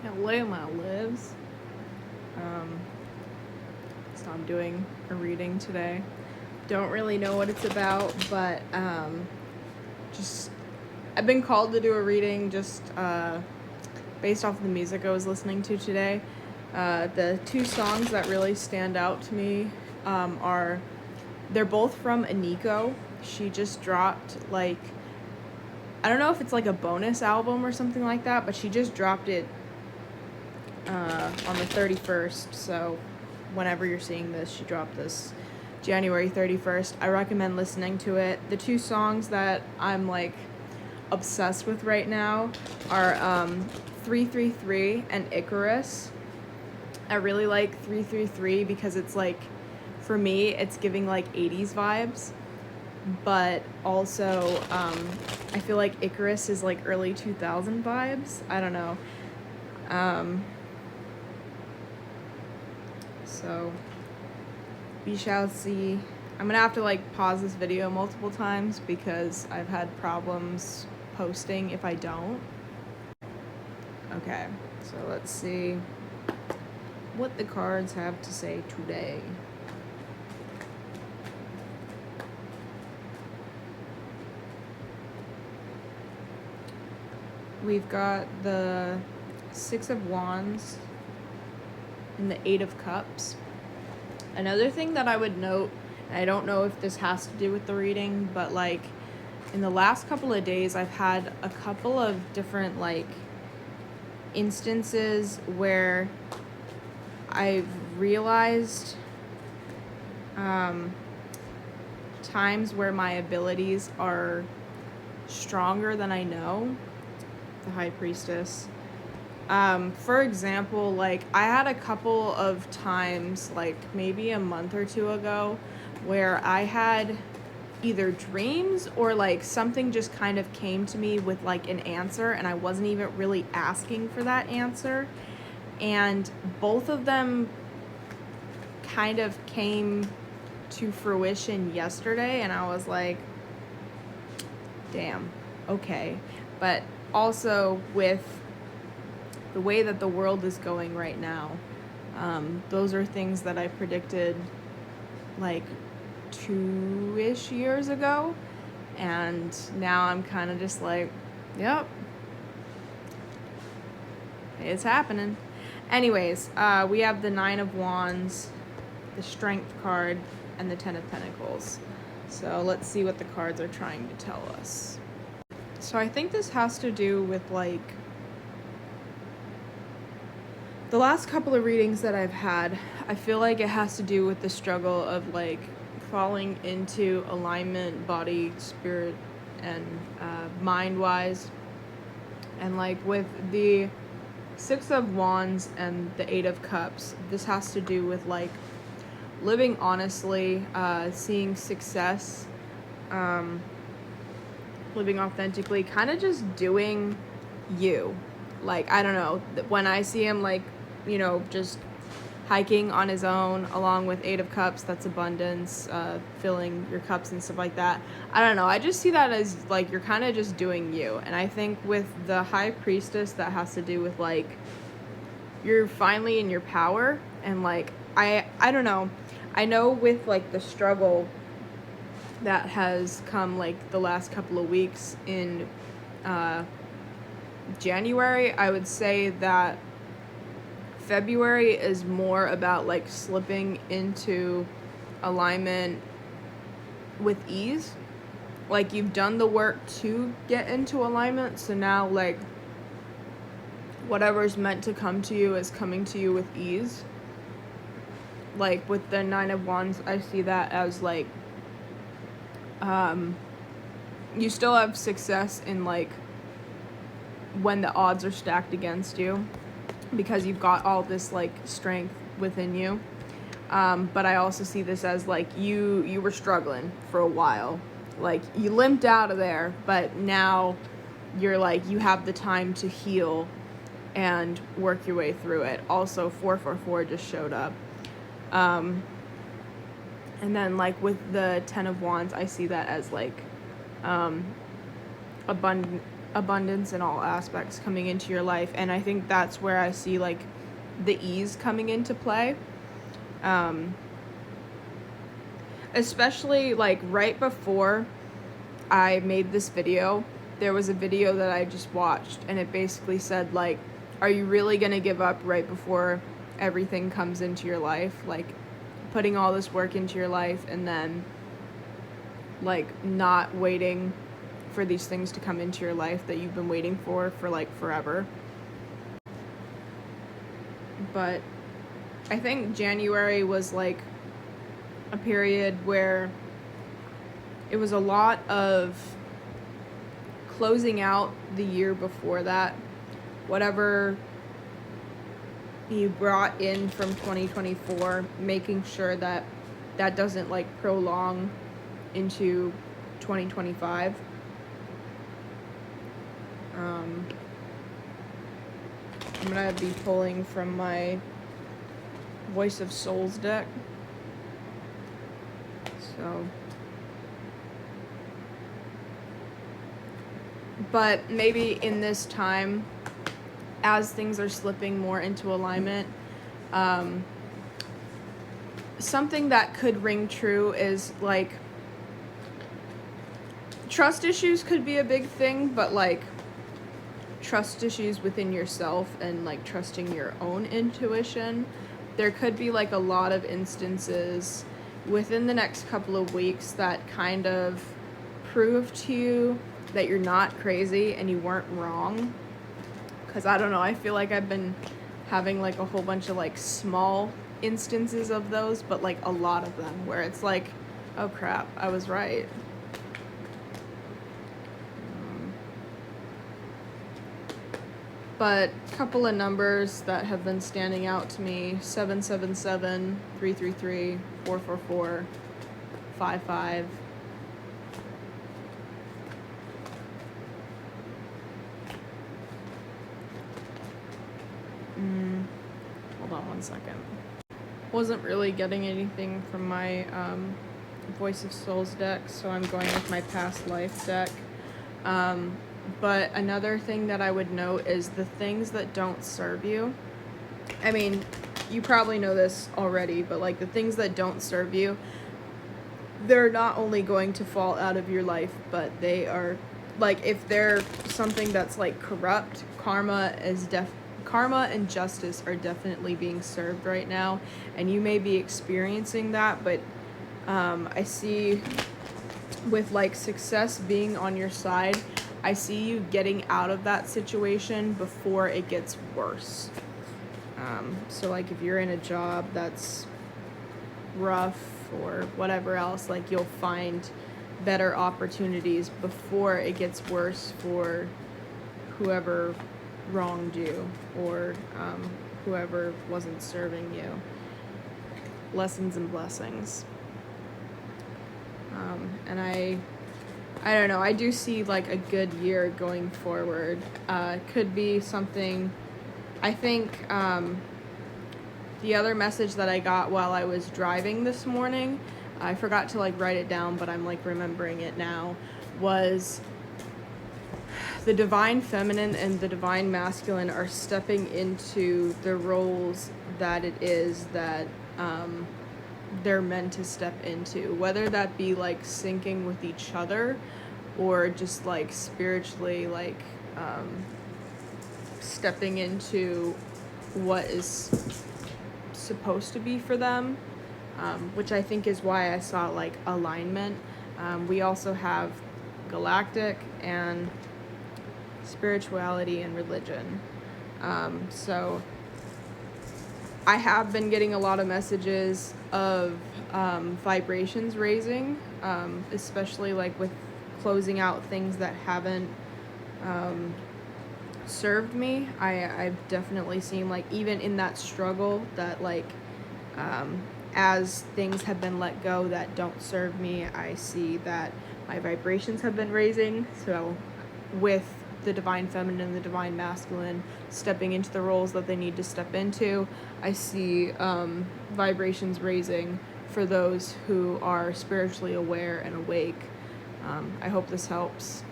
Hello, my lives. So I'm doing a reading today. Don't really know what it's about, but just I've been called to do a reading just based off of the music I was listening to today. The two songs that really stand out to me are they're both from Aniko. She just dropped I don't know if it's like a bonus album or something like that, but she just dropped it on the 31st. So whenever you're seeing this, she dropped this January 31st. I recommend listening to it. The two songs that I'm obsessed with right now are 333 and Icarus. I really like 333 because it's for me, it's giving 80s vibes. But also, I feel like Icarus is early 2000 vibes. I don't know. So we shall see. I'm gonna have to pause this video multiple times because I've had problems posting if I don't. Okay, so let's see what the cards have to say today. We've got the Six of Wands and the Eight of Cups. Another thing that I would note, and I don't know if this has to do with the reading, but in the last couple of days I've had a couple of different instances where I've realized times where my abilities are stronger than I know. The High Priestess. For example, I had a couple of times, maybe a month or two ago, where I had either dreams or something just kind of came to me with an answer, and I wasn't even really asking for that answer. And both of them kind of came to fruition yesterday, and I was like, damn, okay. But also with the way that the world is going right now, those are things that I predicted 2-ish years ago, and now I'm kind of just yep, it's happening. Anyways, we have the Nine of Wands, the Strength card, and the Ten of Pentacles. So let's see what the cards are trying to tell us. So I think this has to do with the last couple of readings that I've had. I feel like it has to do with the struggle of falling into alignment, body, spirit, and mind-wise. And with the Six of Wands and the Eight of Cups, this has to do with living honestly, seeing success, living authentically, kind of just doing you. I don't know, when I see him just hiking on his own along with Eight of Cups, that's abundance, filling your cups and stuff like that. I don't know, I just see that as you're kind of just doing you. And I think with the High Priestess, that has to do with you're finally in your power. And I don't know, I know with the struggle that has come the last couple of weeks in January, I would say that February is more about slipping into alignment with ease. You've done the work to get into alignment, so now whatever's meant to come to you is coming to you with ease. With the Nine of Wands, I see that as you still have success in when the odds are stacked against you, because you've got all this strength within you. But I also see this as you were struggling for a while, you limped out of there, but now you're you have the time to heal and work your way through it. Also, 444 just showed up. And then with the Ten of Wands, I see that as abundance in all aspects coming into your life. And I think that's where I see like the ease coming into play. Especially like right before I made this video, there was a video that I just watched, and it basically said like, are you really gonna give up right before everything comes into your life? Like putting all this work into your life and then like not waiting for these things to come into your life that you've been waiting for like forever. But I think January was like a period where it was a lot of closing out the year before that. Whatever you brought in from 2024, making sure that that doesn't like prolong into 2025. I'm gonna be pulling from my Voice of Souls deck. So, but maybe in this time, as things are slipping more into alignment, something that could ring true is like trust issues could be a big thing, but like trust issues within yourself and like trusting your own intuition. There could be like a lot of instances within the next couple of weeks that kind of prove to you that you're not crazy and you weren't wrong. Because I don't know, I feel like I've been having like a whole bunch of like small instances of those, but like a lot of them where it's like, oh crap, I was right. But a couple of numbers that have been standing out to me: 777, 333, 444, 55. Hold on one second. Wasn't really getting anything from my Voice of Souls deck, so I'm going with my Past Life deck. But another thing that I would note is the things that don't serve you. I mean, you probably know this already, but like the things that don't serve you, they're not only going to fall out of your life, but they are like, if they're something that's like corrupt, karma and justice are definitely being served right now, and you may be experiencing that, but I see with like success being on your side, I see you getting out of that situation before it gets worse. So like if you're in a job that's rough or whatever else, like you'll find better opportunities before it gets worse for whoever wronged you or whoever wasn't serving you. Lessons and blessings. And I don't know, I do see like a good year going forward. Could be something, I think the other message that I got while I was driving this morning, I forgot to like write it down, but I'm like remembering it now, was the divine feminine and the divine masculine are stepping into the roles that it is that they're meant to step into, whether that be like syncing with each other or just like spiritually like stepping into what is supposed to be for them, which I think is why I saw like alignment. We also have galactic and spirituality and religion. So I have been getting a lot of messages of vibrations raising, especially like with closing out things that haven't served me. I've definitely seen like even in that struggle that like as things have been let go that don't serve me, I see that my vibrations have been raising. So with the divine feminine and the divine masculine stepping into the roles that they need to step into, I see vibrations raising for those who are spiritually aware and awake. I hope this helps.